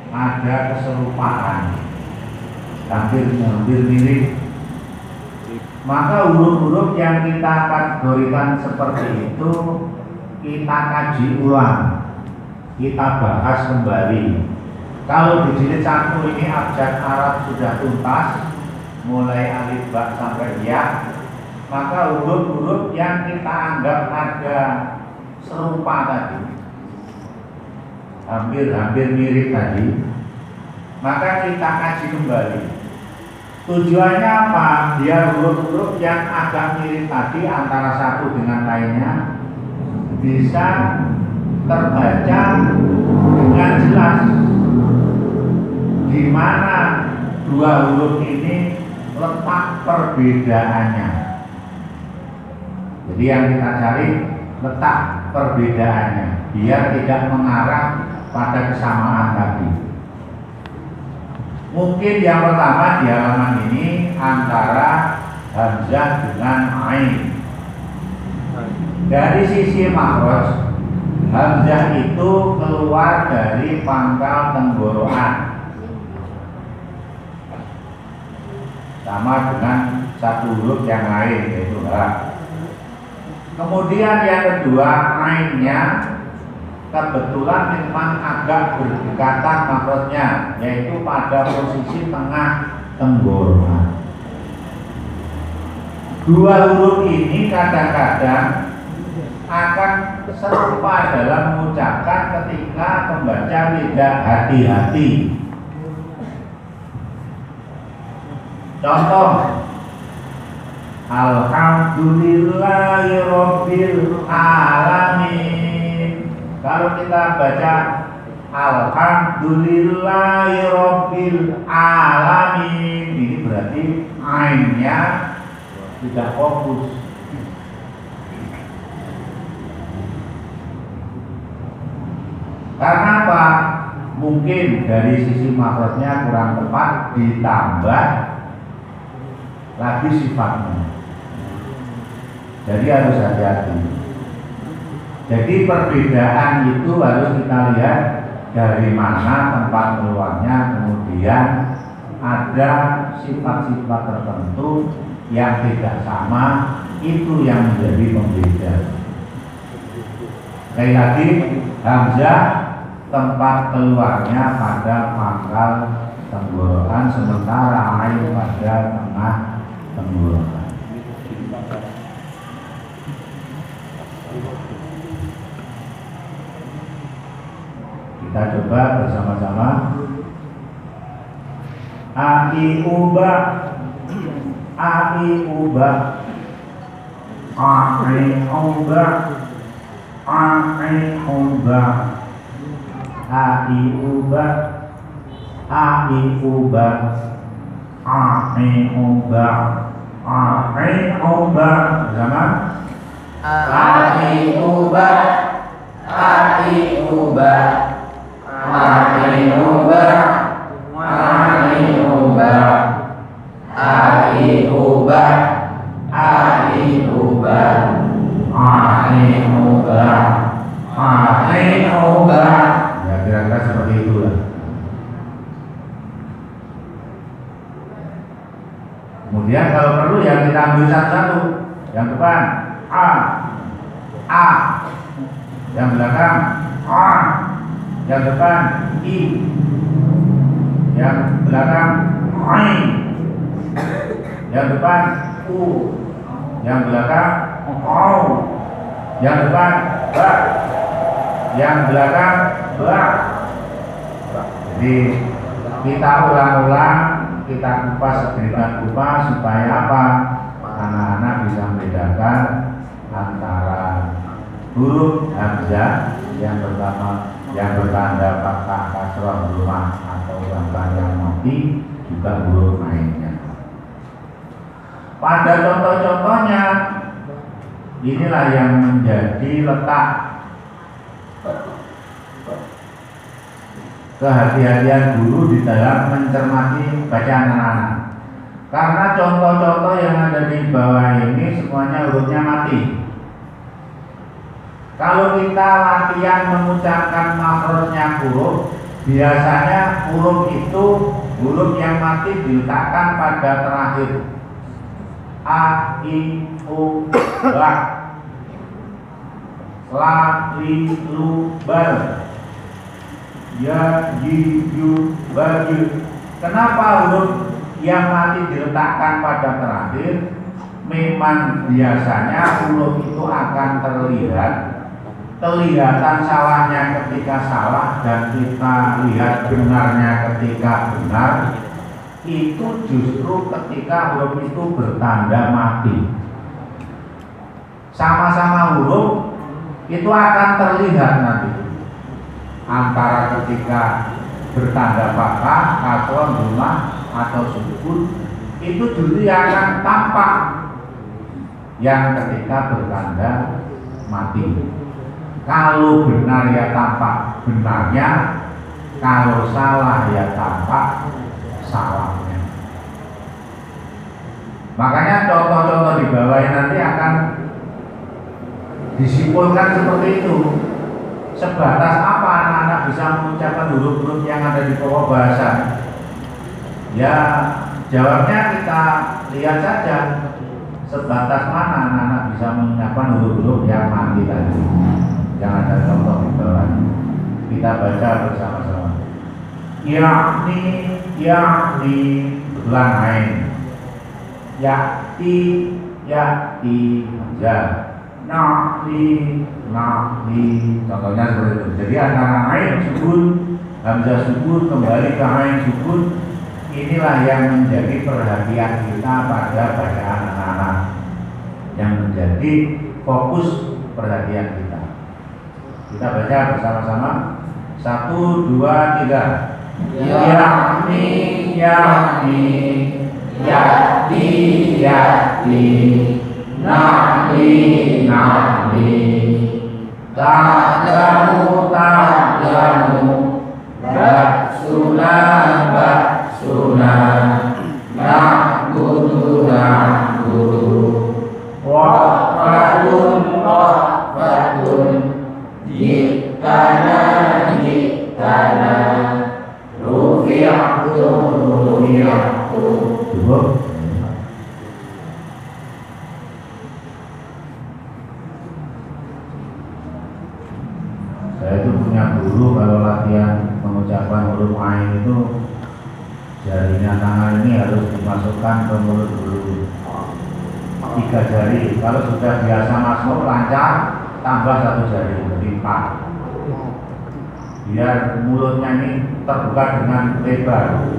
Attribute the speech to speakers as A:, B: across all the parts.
A: ada keserupaan, hampir mirip. Maka huruf-huruf yang kita kategorikan seperti itu kita kaji ulang, kita bahas kembali. Kalau di jilid 1 ini abjad Arab sudah tuntas, mulai alif ba sampai ya, maka huruf-huruf yang kita anggap ada serupa tadi, hampir mirip tadi, maka kita kaji kembali. Tujuannya apa? Biar huruf-huruf yang agak mirip tadi antara satu dengan lainnya bisa terbaca dengan jelas di mana dua huruf ini letak perbedaannya. Jadi yang kita cari letak perbedaannya biar tidak mengarah pada kesamaan tadi. Mungkin yang pertama di halaman ini antara hamzah dengan ain. Dari sisi makhraj, hamzah itu keluar dari pangkal tenggorokan, sama dengan satu huruf yang lain yaitu ha. Kemudian yang kedua, ainnya kebetulan memang agak berdekatan makhrajnya, yaitu pada posisi tengah tenggorokan. Dua huruf ini kadang-kadang akan serupa dalam mengucapkan ketika membaca tidak hati-hati. Contoh, Alhamdulillahirabbil alamin. Kalau kita baca Alhamdulillahirabbil alamin, ini berarti ainnya tidak fokus. Karena apa? Mungkin dari sisi makhrajnya kurang tepat, ditambah lagi sifatnya. Jadi harus hati-hati. Jadi perbedaan itu harus kita lihat dari mana tempat keluarnya, kemudian ada sifat-sifat tertentu yang tidak sama, itu yang menjadi pembeda. Sekali lagi, hamzah tempat keluarnya pada pangkal tenggorokan, sementara ain pada tengah tenggorokan. Kita coba bersama-sama. Ai uba, ai uba, ai uba, ai uba, ai uba, ai uba, ai uba, ai uba. Bersama.
B: Ai uba, ai uba, ai uba, ai uba, ai uba, ai uba, ai uba, ai uba.
A: Ya kira-kira seperti itulah. Kemudian kalau perlu ya kita ambil satu-satu. Yang depan A, yang belakang A, yang depan I, yang belakang I, yang depan U, yang belakang O, yang depan Ba, yang belakang Ba. Jadi kita ulang-ulang, kita kupas dengan kupas supaya apa? Anak-anak bisa membedakan antara huruf hamzah yang pertama yang bertanda fathah, kasrah, dhammah atau fathah yang mati, juga huruf lainnya. Pada contoh-contohnya inilah yang menjadi letak kehati-hatian guru di dalam mencermati bacaan anak-anak. Karena contoh-contoh yang ada di bawah ini semuanya hurufnya mati. Kalau kita latihan mengucapkan makhrajnya huruf, biasanya huruf itu huruf yang mati diletakkan pada terakhir. A, I, U, Ba, La, Li, Lu, Bal, Ya, Yi, Yu, Ba, Yu. Kenapa huruf yang mati diletakkan pada terakhir? Memang biasanya huruf itu akan kelihatan salahnya ketika salah dan kita lihat benarnya ketika benar. Itu justru ketika huruf itu bertanda mati. Sama-sama huruf itu akan terlihat nanti antara ketika bertanda fathah atau dhammah atau sukun, itu justru akan tampak yang ketika bertanda mati. Kalau benar ya tampak benarnya, kalau salah ya tampak salahnya. Makanya contoh-contoh di bawah nanti akan disimpulkan seperti itu. Sebatas apa anak-anak bisa mengucapkan huruf-huruf yang ada di pokok bahasa? Ya jawabnya kita lihat saja. Sebatas mana anak-anak bisa mengucapkan huruf-huruf yang mati tadi, yang ada contoh di bawah. Kita baca bersama-sama. Yakni betulan ain. Yakti ya. Na'li. Contohnya seperti itu. Jadi antara ain sukun, hamzah sukun kembali ke ain sukun. Inilah yang menjadi perhatian kita pada bacaan anak-anak, yang menjadi fokus perhatian kita. Kita baca bersama-sama. 1, 2, 3. Yakni yati na'li ta'lamu ba'suna na'budu wa'fatun ji'tana rufi'tu. Saya itu punya guru, kalau latihan mengucapkan huruf ain itu jarinya tangan ini harus dimasukkan ke mulut dulu, 3 jari. Kalau sudah biasa masuk lancar, tambah 1 jari, jadi 4. Biar mulutnya ini terbuka dengan lebar.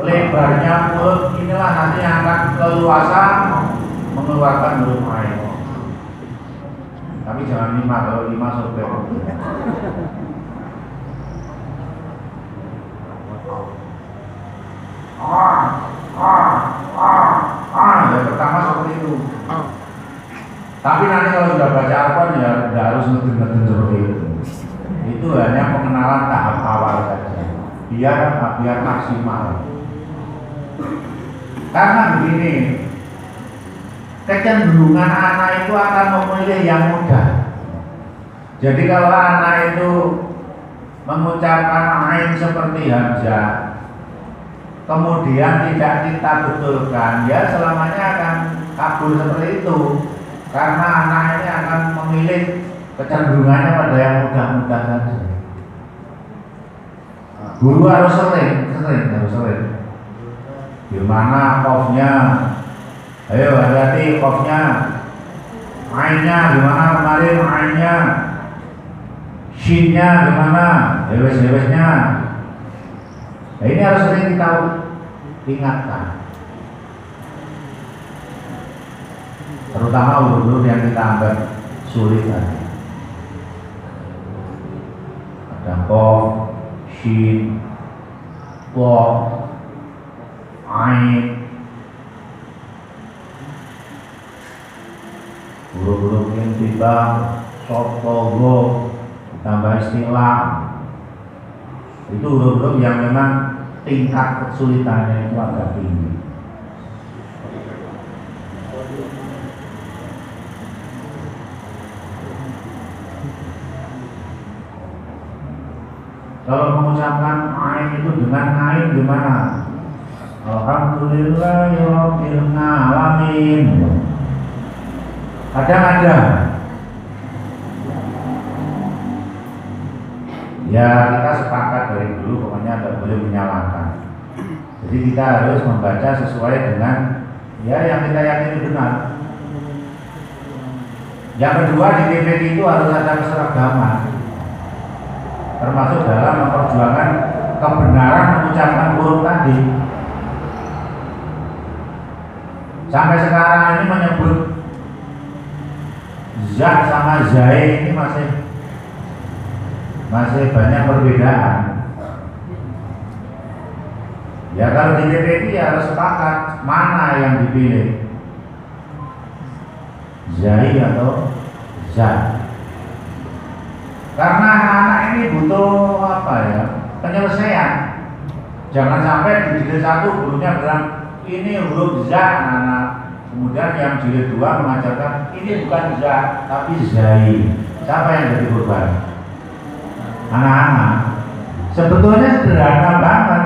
A: Lebarnya mulut inilah nanti yang akan keluasan mengeluarkan huruf ain. Tapi jangan 5, kalau 5 sobek. Ya pertama seperti itu. Tapi nanti kalau sudah baca Al-Quran ya tidak harus ngeden-ngeden seperti itu. Itu hanya pengenalan tahap awal saja, biar maksimal. Karena begini, kecenderungan anak itu akan memilih yang mudah. Jadi kalau anak itu mengucapkan ain seperti hamzah, kemudian tidak kita betulkan, ya selamanya akan kabur seperti itu. Karena anak ini akan memilih kecenderungannya pada yang mudah-mudah saja. Guru harus sering. Gimana qofnya? Ayo hati-hati qofnya. Ainnya gimana kemarin ainnya? Shinnya gimana? Dewes-dewesnya. Nah, ini harus sering kita ingatkan. Terutama huruf-huruf yang kita anggap sulit tadi. Ada qaf, shin, wa, ain. Huruf-huruf intibah, soto, go, tambah istilah. Itu huruf-huruf yang memang tingkat kesulitannya itu agak tinggi. Kalau mengucapkan ain itu dengan ain gimana? Alhamdulillahirabbil alamin. Kadang ada. Ya kita sepakat dari dulu pokoknya tidak boleh menyalahkan. Jadi kita harus membaca sesuai dengan ya yang kita yakini benar. Yang kedua di TPK itu harus ada keseragaman, termasuk dalam memperjuangkan kebenaran mengucapkan huruf tadi. Sampai sekarang ini menyebut za sama zai ini masih banyak perbedaan. Ya kalau di TPK ya harus sepakat mana yang dipilih, zai atau za. Karena anak-anak ini butuh apa ya, penyelesaian. Jangan sampai di jilid 1 gurunya bilang ini huruf za anak-anak, kemudian yang jilid 2 mengajarkan ini bukan za tapi zai. Siapa yang jadi korban? Anak-anak. Sebetulnya sederhana banget.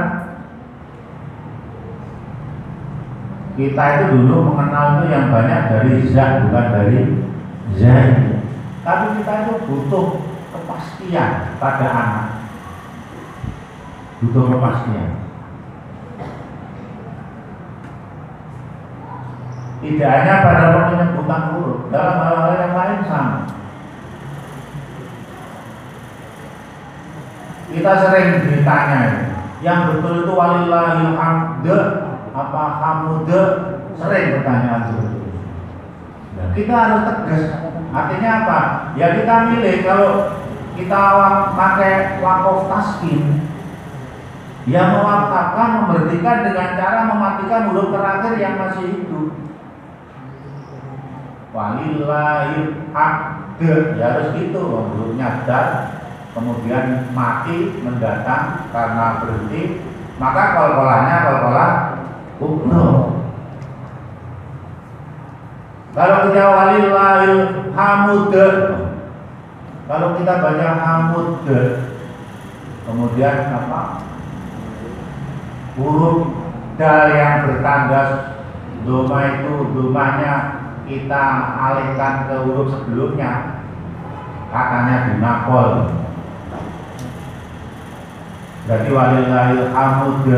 A: Kita itu dulu mengenal itu yang banyak dari za bukan dari zai. Tapi kita itu butuh kepastian pada anak. Butuh kepastian. Tidak hanya pada penyebutan huruf, dalam hal-hal yang lain sama. Kita sering ditanya, yang betul itu walillahil hamd apa hamd, sering pertanyaan seperti itu. Nah, kita harus tegas. Artinya apa? Ya kita milih. Kalau kita pakai waqaf taskin, yang mewakafkan memberhentikan dengan cara mematikan huruf terakhir yang masih hidup. Walillahil hamd, ya harus gitu. Hurufnya dal, kemudian mati mendatang karena berhenti, maka kol-kolannya kol-kolah kubro. Kalau kita walillahil hamd, kalau kita baca hamd, kemudian apa? Huruf dal yang bertanda doma itu domanya kita alihkan ke huruf sebelumnya, katanya dinakol. Jadi walillahil hamd.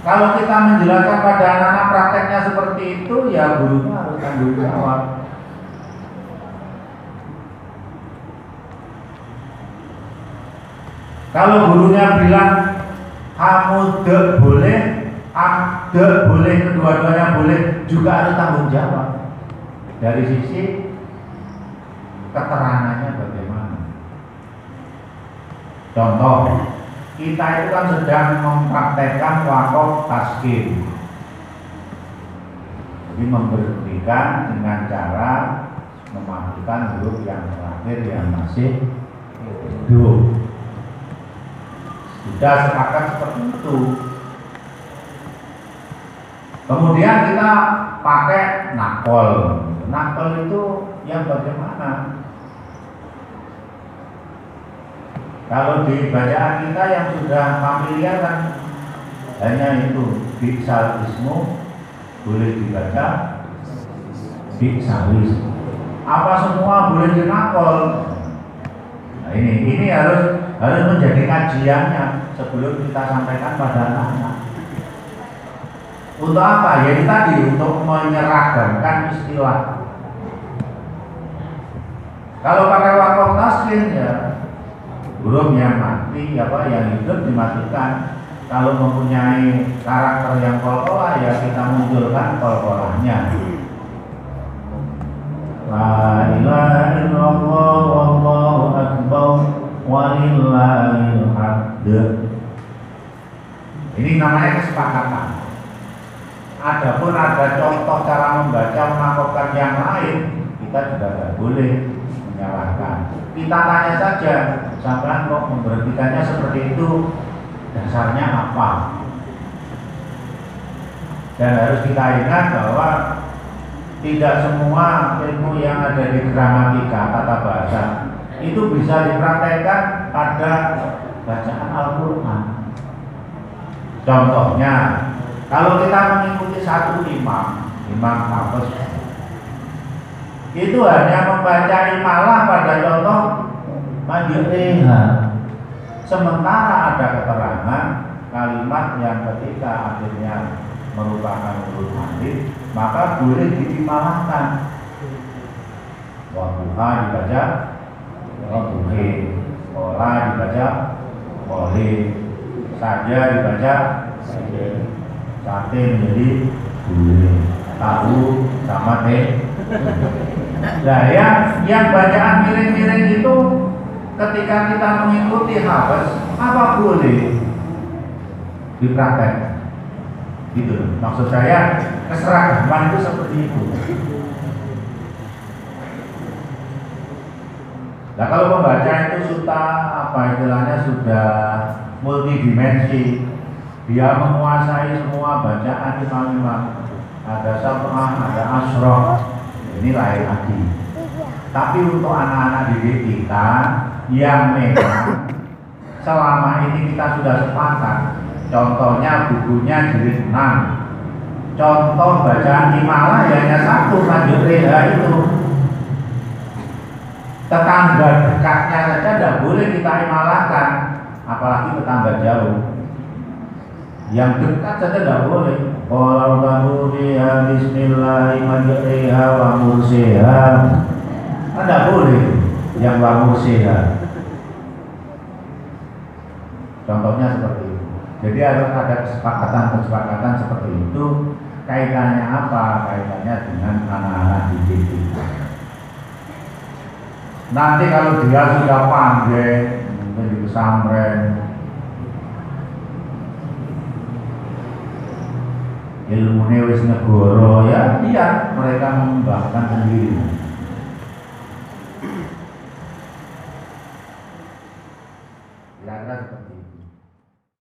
A: Kalau kita menjelaskan pada anak-anak prakteknya seperti itu, ya gurunya harus tanggung jawab. Kalau gurunya bilang hamd boleh, abd boleh, kedua-duanya boleh, juga harus tanggung jawab. Dari sisi keterangannya bagaimana. Contoh, kita itu kan sedang mempraktekkan waqaf taskin. Jadi memberhentikan dengan cara mematikan huruf yang terakhir yang masih hidup. Sudah sepakat seperti itu. Kemudian kita pakai nakol. Nakol itu yang bagaimana? Kalau di bacaan kita yang sudah familiar kan hanya itu bi'sal ismu boleh dibaca bi'salis. Apa semua boleh dinakol? Nah ini harus menjadi kajiannya sebelum kita sampaikan pada anak-anak. Untuk apa? Ya tadi untuk menyeragamkan istilah. Kalau pakai waqaf taskin ya huruf yang mati, apa yang hidup dimatikan. Kalau mempunyai karakter yang kol-kolah ya kita munculkan kol-kolahnya. La ilaha illallah wallahu akbar walillahil hamd. Ini namanya kesepakatan. Adapun ada contoh cara membaca menakutkan yang lain, kita juga tidak boleh menyalahkan. Kita tanya saja, sampai kok memberhentikannya seperti itu, dasarnya apa? Dan harus kita ingat bahwa tidak semua ilmu yang ada di gramatika tata bahasa itu bisa dipraktekkan pada bacaan Al-Quran. Contohnya, kalau kita mengikuti satu imam hafiz, itu hanya membaca imalah pada contoh majliha. Sementara ada keterangan kalimat yang ketika akhirnya merupakan huruf alif, maka boleh diimalahkan. Waduha dibaca waduhe, ola dibaca oleh, saja dibaca sate menjadi gule, tahu sama teh. Nah, yang bacaan miring-miring itu ketika kita mengikuti hafiz, apa boleh dipraktek? Gitu. Maksud saya keseragaman itu seperti itu. Nah, kalau membaca itu sudah multidimensi, dia menguasai semua bacaan imam-imam. Ada sab'ah, ada asroh, ini lain lagi. Tapi untuk anak-anak didik kita yang memang selama ini kita sudah sepakat, contohnya bukunya jilid 6, contoh bacaan imalah hanya satu, lanjut reha itu. Tetangga dekatnya saja tidak boleh kita imalahkan, apalagi tetangga jauh. Yang dekat saja tidak boleh. Kalau kamu lihat Bismillahirrahmanirrahim wa mursiha, tidak boleh yang wa mursiha. Contohnya seperti itu. Jadi harus ada kesepakatan seperti itu. Kaitannya apa? Kaitannya dengan anak-anak didik kita. Nanti kalau dia sudah pandai, mungkin di pesantren, ilmunya wis negoro, ya mereka mengembangkan sendiri.